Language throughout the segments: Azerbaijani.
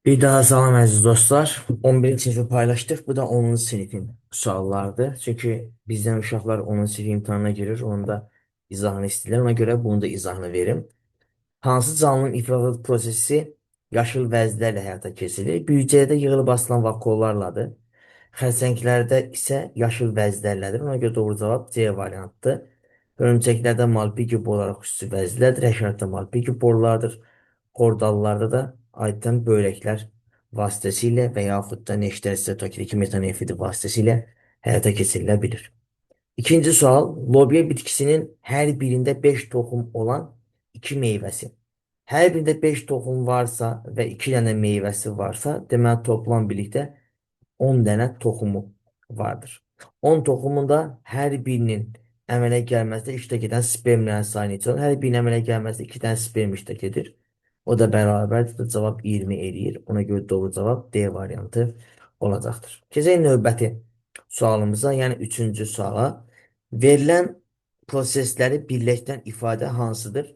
Bir daha salam əziz dostlar. 11-ci sinifi paylaşdıq. Bu da 10-cu sinifin suallarıdır. Çünki bizdən uşaqlar 10-cu sinif imtahanına girir. Onun da izahını istəyirlər. Ona görə bunu da izahını verim. Hansı canlının ifrazat prosesi yaşıl vəzlərlə həyata keçirilir? Büdcədə yığılıb asılan vakuollarladır. Xərçənglərdə isə yaşıl vəzlərlədir. Ona görə doğru cavab C variantıdır. Hörümçəklərdə malpighi boruları xüsusi vəzlərdir. Həşəratda malpighi borulardır. Xordallarda da adətən böyrəklər vasitəsilə və yaxud da neşter setokirik metanefidi vasitəsilə həyata keçirilə bilir. İkinci sual, lobya bitkisinin hər birində 5 toxum olan 2 meyvəsi. Hər birində 5 toxum varsa və 2 dənə meyvəsi varsa, deməli toplam birlikdə 10 dənə toxumu vardır. 10 toxumun da hər birinin əmələ gəlməzdə iştirak edən spermlərin sayı neçə olur? Hər birinin əmələ gəlməzdə 2 dənə sperm iştirak edir. O da bərabərdir. Cavab 20 eləyir. Ona görə doğru cavab D variantı olacaqdır. Keçək növbəti sualımıza, yəni üçüncü suala. Verilən prosesləri birləşdirən ifadə hansıdır?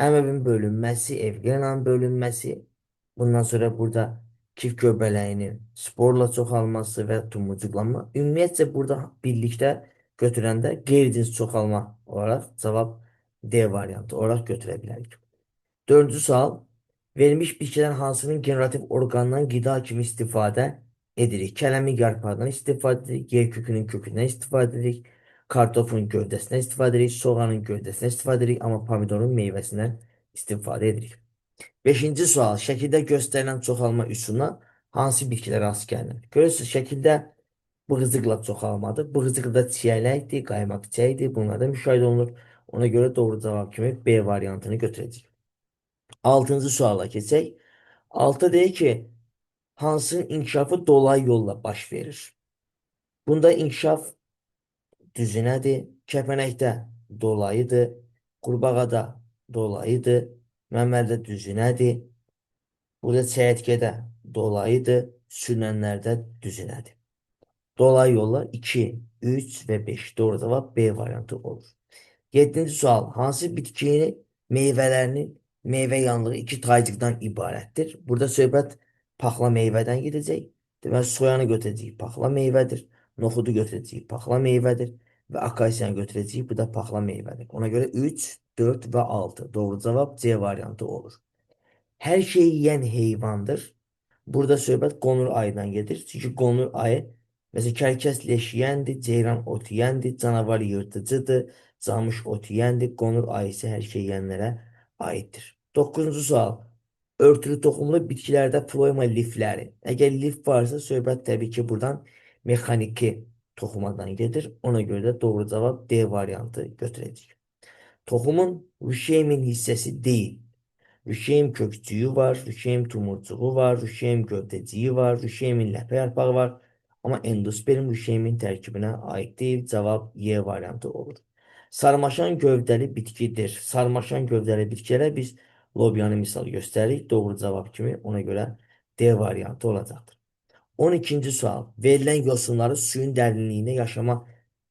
Əməvin bölünməsi, evrenanın bölünməsi. Bundan sonra burada kif göbələyinin sporla çoxalması və tumucuqlanma. Ümumiyyətcə burada birlikdə götürəndə qeyri-cins çoxalma olaraq cavab D variantı olaraq götürə bilərik. Dördüncü sual. Verilmiş bitkilərin hansının generativ orqanından qida kimi istifadə edirik? Kələmin yarpağından istifadə edirik, yer kökünün kökündən istifadə edirik, kartofun gövdəsindən istifadə edirik, soğanın gövdəsindən istifadə edirik, amma pomidorun meyvəsindən istifadə edirik. Beşinci sual. Şəkildə göstərilən çoxalma üsuluna hansı bitkilər rast gəlinir? Görürsünüz, şəkildə bığızıqla çoxalmadır. Bığızıqda çiyələkdir, qaymaq çiçəyidir. Bunlar da müşahidə olunur. Ona görə doğru cavab kimi B variantını götürəcəyik. Altıncı suala keçək. Altı deyir ki, hansının inkişafı dolayı yolla baş verir? Bunda inkişaf düzünədir, kəpənəkdə dolayıdır, qurbağada dolayıdır, məmmədə düzünədir, burada çəyirtkədə dolayıdır, sürünənlərdə düzünədir. Dolayı yolla 2, 3 və 5. Doğru cavab B variantı olur. 7-ci sual. Hansı bitkinin meyvələrinin meyvə yanlığı iki taycıqdan ibarətdir? Burada söhbət paxla meyvədən gedəcək. Deməli, soyanı götürəcəyik, paxla meyvədir. Noxudu götürəcəyik, paxla meyvədir. Və akasiyanı götürəcəyik, bu da paxla meyvədir. Ona görə 3, 4 və 6. Doğru cavab C variantı olur. Hər şeyi yeyən heyvandır. Burada söhbət qonur ayından gedir. Çünki qonur ayı, məsələn, kərkəs leş yeyəndir, ceyran ot yeyəndir, canavar yırtıcıdır, camış ot yeyəndir, qonur ayı isə hər şey yeyənlərə aiddir. 9-cu sual. Örtülü toxumlu bitkilərdə floema lifləri. Əgər lif varsa, söhbət təbii ki, buradan mexaniki toxumadan gedir. Ona görə də doğru cavab D variantı götürəcəyik. Toxumun rüşemin hissəsi deyil. Rüşeym kökçüyü var, rüşeym tumurcuğu var, rüşeym gövdeciyi var, rüşeymin ləpə yarpağı var. Amma endosperm rüşeymin tərkibinə aid deyil. Cavab Y variantı olur. Sarmaşan gövdəli bitkidir. Sarmaşan gövdəli bitkilərə biz lobyanı misal göstəririk. Doğru cavab kimi ona görə D variantı olacaqdır. 12-ci sual. Verilən yosunları suyun dərinliyində yaşama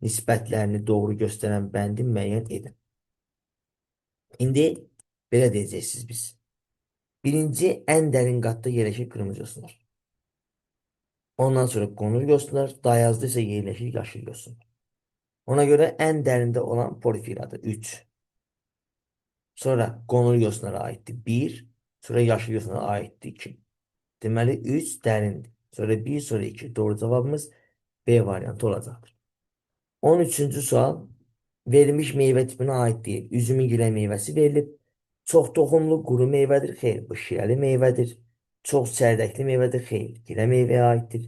nisbətlərini doğru göstərən bəndi müəyyən edin. İndi belə deyəcəksiniz biz. Birinci ən dərin qatda yerləşir qırmızı yosunlar. Ondan sonra qonur yosunlar, dayazda isə yerləşir yaşıl yosunlar. Ona görə ən dərində olan porfiradır 3. Sonra qonur yosunlara aiddir 1. Sonra yaşıl yosunlara aiddir 2. Deməli 3 dərindir. Sonra 1, sonra 2. Doğru cavabımız B variantı olacaqdır. 13-cü sual. Verilmiş meyvə tipinə aid deyil. Üzümün gilə meyvəsi verilib. Çox toxumlu quru meyvədir. Xeyr, bu şirəli meyvədir. Çox sərdəkli meyvədir. Xeyr, gilə meyvəyə aiddir.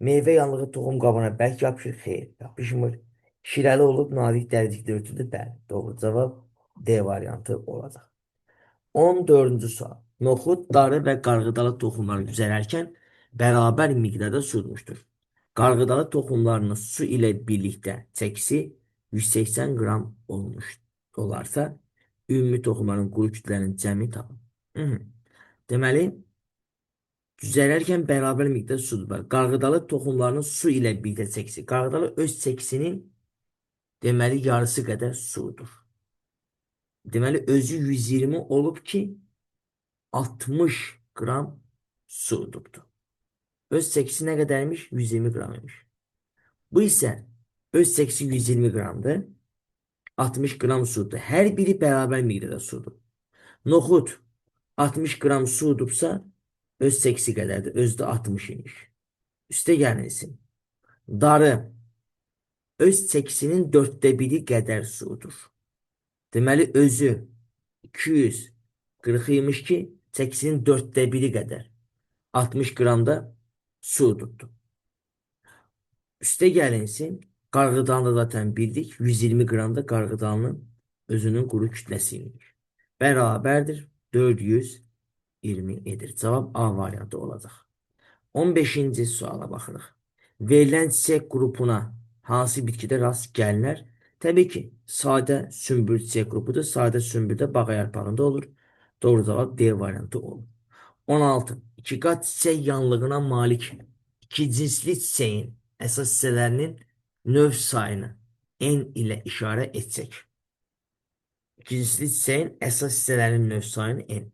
Meyvə yanlığı toxum qabına bərk yapışır. Xeyr, yapışmır. Şirəli olub nazik dəricikdə örtülür. Bəli, doğru cavab D variantı olacaq. 14-cü sual. Noxud, darı və qarğıdalı toxumlar düzələrkən bərabər miqdarda sürmüşdür. Qarğıdalı toxumlarının su ilə birlikdə çəkisi 180 qram olmuş olarsa, ümumi toxumların quru kütlənin cəmi tapın. Deməli, düzələrkən bərabər miqdarda sudur var. Qarğıdalı toxumlarının su ilə birlikdə çəkisi. Qarğıdalı öz çəkisinin deməli yarısı qədər sudur. Deməli, özü 120 olub ki, 60 qram su tuttu. Öz çəkisi nə qədərmiş? 120 qram imiş. Bu isə öz çəkisi 120 qramdır. 60 qram sudur. Hər biri bərabər miqdarda sudur. Noxud 60 qram su udubsa öz çəkisi qədərdir. Özdə 60 imiş. Üstə gəlin. Darı öz çəkisinin 1/4 qədər sudur. Deməli özü 240 imiş ki, çəkisinin 1/4 qədər. 60 qramda su tutdu. Üstə gəlinsin. Qarğıdanı da zaten bildik. 120 qramda qarğıdanın özünün quru kütləsi imiş. Bərabərdir. 420 edir. Cavab A variantı olacaq. 15-ci suala baxırıq. Verilən çiçək qrupuna hansı bitkidə rast gəlinər? Təbii ki, sadə sümbül çiçək qrupudur. Sadə sümbüldə bağ yarpağında olur. Doğru cavab D variantı olur. 16. İki qat çiçək yanlığına malik iki cinsli çiçəyin əsas hissələrinin növ sayını N ilə işarə etsək. İki cinsli çiçəyin əsas hissələrinin növ sayını N.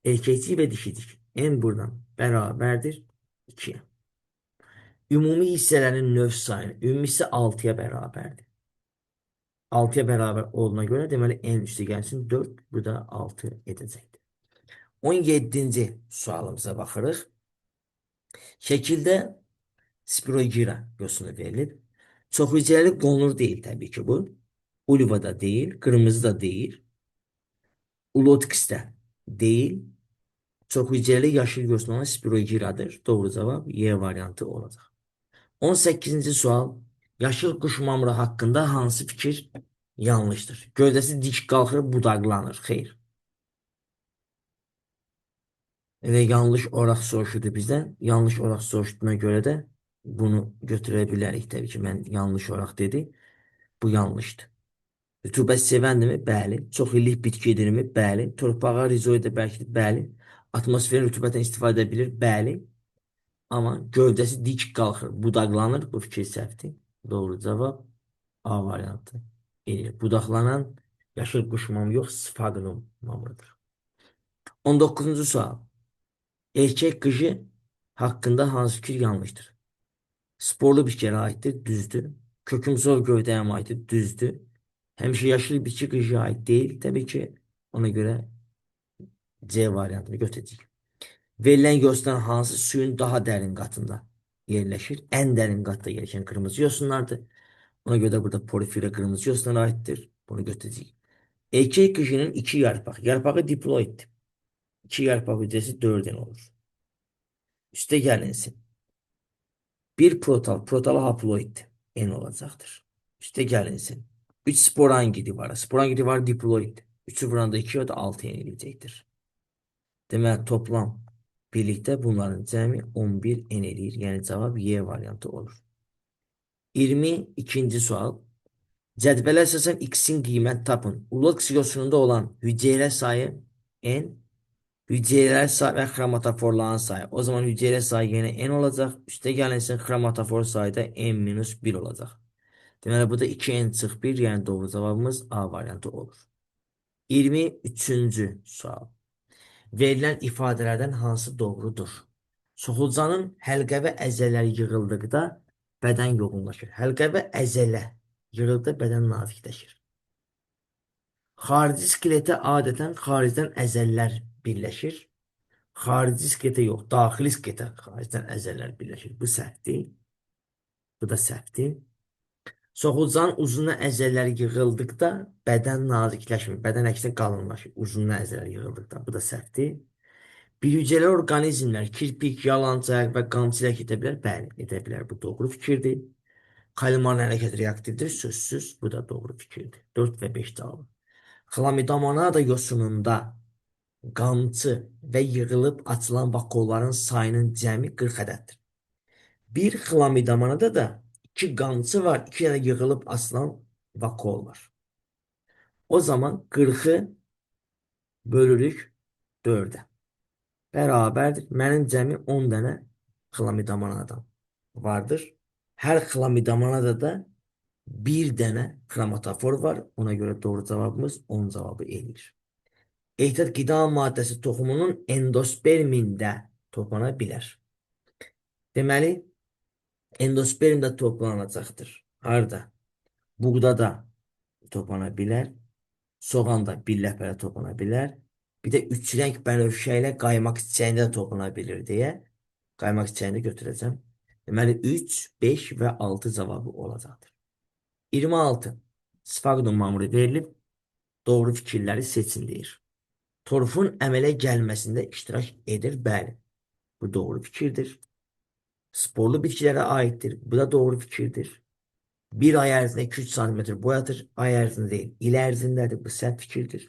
Erkəkcik və dişicik. N buradan bərabərdir 2-yə. Ümumi hissələrin növ sayını. Ümumi hissə 6-ya bərabərdir. 6-ya bərabər olduğuna görə deməli N üstə gəlsin 4, bu da 6 edəcəkdir. 17-ci sualımıza baxırıq. Şəkildə spirogira yosunu verilir. Çox hüceyrəli qonur deyil təbii ki bu. Uliva da deyil, qırmızı da deyil. Ulotkis də deyil. Çox hüceyrəli yaşıl yosun olan spirogiradır. Doğru cavab Y variantı olacaq. 18-ci sual. Yaşıl quş mamırı haqqında hansı fikir yanlışdır? Gövdəsi dik qalxır, budaqlanır. Xeyr. Elə yanlış oraq soruşdu bizdən. Yanlış oraq soruşduğuna görə də bunu götürə bilərik. Təbii ki, mən yanlış oraq dedi. Bu yanlışdır. Rütubət sevəndirmi? Bəli. Çox illik bitkidirmi? Bəli. Torpağa rizoidə bəlkədir? Bəli. Atmosferin rütubətdən istifadə edə bilir? Bəli. Amma gövdəsi dik qalxır, budaqlanır. Bu fikir səhvdir. Doğru cavab A variantı. Budaqlanan yaşıl quş mamı yox, sfagnum mamıdır. 19-cu sual. Erkək qışı haqqında hansı fikir yanlışdır? Sporlu bitkilərə aiddir, düzdür. Kökümsöv gövdəyə aiddir, düzdür. Həmişə yaşıl bitki qışa aid deyil, təbii ki, ona görə C variantını götürəcəyik. Verilən yosunlar hansı suyun daha dərin qatında yerləşir? Ən dərin qatda yerləşən qırmızı yosunlardır. Ona görə də burada porfirə qırmızı yosunlara aiddir. Bunu götürəcəyik. Erkək qışının 2 yarpaq. Yarpağı diploiddir. 2 yarpaq hücrəsi 4 olur. Üstə gəlinsin. Bir protal, protalı haploid N olacaqdır. Üstə gəlinsin. 3 sporangidi var. Sporangidi var diploid. 3'ü vuranda 2 o da 6 N eləyəcəkdir. Deməli toplam birlikdə bunların cəmi 11 N eləyir. Yəni cavab Y variantı olur. 22-ci sual. Cədvələ əsasən X-in qiymət tapın. Uloks yosununda olan hüceyrə sayı N, hüceyrələr sayı və xromatoforların sayı. O zaman hüceyrə sayı yenə N olacaq. Üstə gəlinsin xromatofor sayı da N-1 olacaq. Deməli bu da 2N çıx 1, yəni doğru cavabımız A variantı olur. 23-cü sual. Verilən ifadələrdən hansı doğrudur? Soxulcanın həlqə və əzələləri yığıldıqda bədən yoğunlaşır. Həlqə və əzələ yığıldıqda bədən nafikləşir. Xarici skeletə adətən xaricdən əzəllər birləşir. Xarici skeletə yox, daxili skeletə xaricdən əzəllər birləşir. Bu səhvdir. Bu da səhvdir. Soxulcanın uzunluğuna əzələləri yığıldıqda bədən nazikləşmir. Bədən əksinə qalınlaşır. Uzunluğuna əzələri yığıldıqda. Bu da səhvdir. Birhüceyrəli orqanizmlər kirpik, yalancaq və qamçı hərəkət edə bilər. Bəli, edə bilər. Bu doğru fikirdir. Kalimanın hərəkət reaktivdir. Sözsüz. Bu da doğru fikirdir. 4 və 5 cavabı. Xlamidomonada yosununda qamçı və yığılıb açılan vakuolların sayının cəmi 40 ədəddir. Bir xlamidomonada da 2 qamçı var, 2 dənə yığılıb açılan vakuol var. O zaman 40'ı bölürük 4'ə. Bərabərdir. Mənim cəmi 10 dənə xlamidomonadam vardır. Hər xlamidomonada da bir dənə xromatofor var. Ona görə doğru cavabımız 10 cavabı eləyir. Ehtiyat qida maddəsi toxumunun endospermində toplana bilər. Deməli, endosperm də toplanacaqdır. Harda? Buğdada toplana bilər. Soğanda bir ləpələ toplana bilər. Bir də üç rəng bənövşə ilə qaymaq çiçəyində də toplana bilir deyə qaymaq çiçəyini götürəcəm. Deməli 3, 5 və 6 cavabı olacaqdır. 26. Sfagnon mamuru verilib, doğru fikirləri seçin deyir. Torfun əmələ gəlməsində iştirak edir, bəli. Bu doğru fikirdir. Sporlu bitkilərə aiddir. Bu da doğru fikirdir. Bir ay ərzində 2-3 cm boy atır. Ay ərzində deyil, il ərzindədir. Bu səhv fikirdir.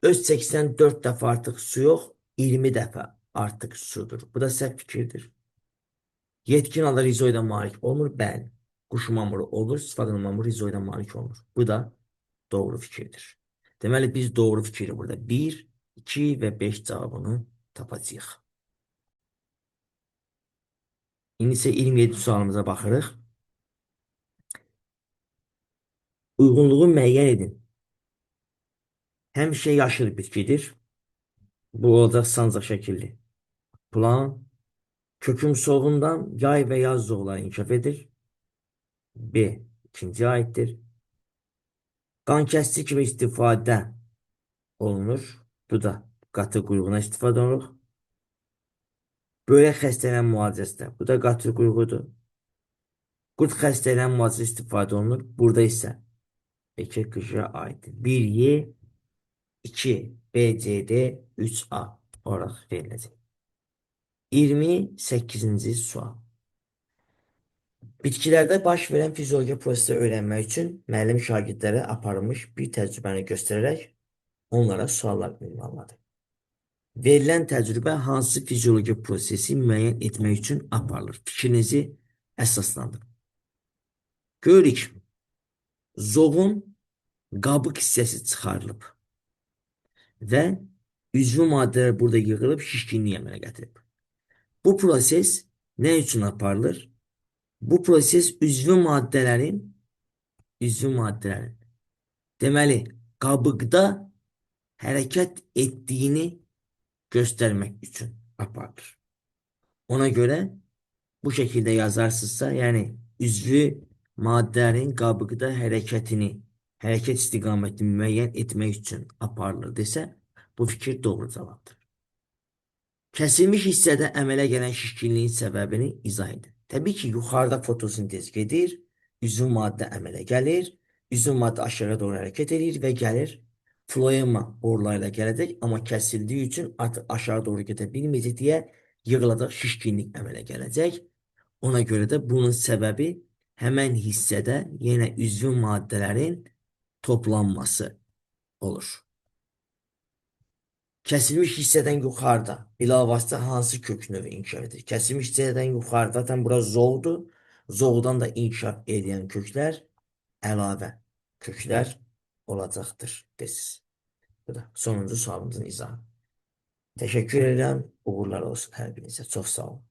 Öz çəkisindən 4 dəfə artıq su yox, 20 dəfə artıq sudur. Bu da səhv fikirdir. Yetkin halda rizoida malik olmur, bəli. Quş mamuru olur, sfagnon mamuru rizoida malik olmur. Bu da doğru fikirdir. Deməli, biz doğru fikri burada 1, 2 və 5 cavabını tapacağıq. İndi isə 27 sualımıza baxırıq. Uyğunluğu müəyyən edin. Həmişə yaşıl bitkidir. Bu olacaq sancaq şəkilli. Plan, köküm soğuğundan yay və yaz zoğları inkişaf edir. B. İkinci aiddir. Qan kəsici kimi istifadə olunur. Bu da qatı quyruğuna istifadə olunur. Börək xəstəliyinin müalicəsində. Bu da qatı quyruğudur. Qurd xəstəliyinin müalicəsində istifadə olunur. Burada isə iki qışa aiddir. 1Y, 2 BCD, 3A olaraq veriləcək. 28-ci sual. Bitkilərdə baş verən fizioloji prosesi öyrənmək üçün müəllim şagirdlərə aparılmış bir təcrübəni göstərərək onlara suallar ünvanladı. Verilən təcrübə hansı fizioloji prosesi müəyyən etmək üçün aparılır? Fikrinizi əsaslandırın. Görürük, zoğun qabıq hissəsi çıxarılıb və üzvü maddələr burada yığılıb şişkinlik əmələ gətirib. Bu proses nə üçün aparılır? Bu proses üzvü maddələrin deməli qabıqda hərəkət etdiyini göstərmək üçün aparılır. Ona görə bu şəkildə yazarsınızsa, yəni üzvü maddələrin qabıqda hərəkət istiqamətini müəyyən etmək üçün aparılır desə, bu fikir doğru cavabdır. Kəsilmiş hissədə əmələ gələn şişkinliyin səbəbini izah edin. Təbii ki, yuxarıda fotosintez gedir, üzvü maddə əmələ gəlir, üzvü maddə aşağı doğru hərəkət edir və gəlir floema borularıyla gələcək, amma kəsildiyi üçün artıq aşağı doğru gedə bilməyəcək deyə yığılacaq şişkinlik əmələ gələcək. Ona görə də bunun səbəbi həmən hissədə yenə üzvü maddələrin toplanması olur. Kəsilmiş hissədən yuxarıda bilavasitə hansı kök növü inkişaf edir? Kəsilmiş hissədən yuxarıda zaten bura zoğdur. Zoğdan da inkişaf edən köklər əlavə köklər olacaqdır desiniz. Bu da sonuncu sualımızın izahı. Təşəkkür edirəm. Uğurlar olsun hər birinizə. Çox sağ olun.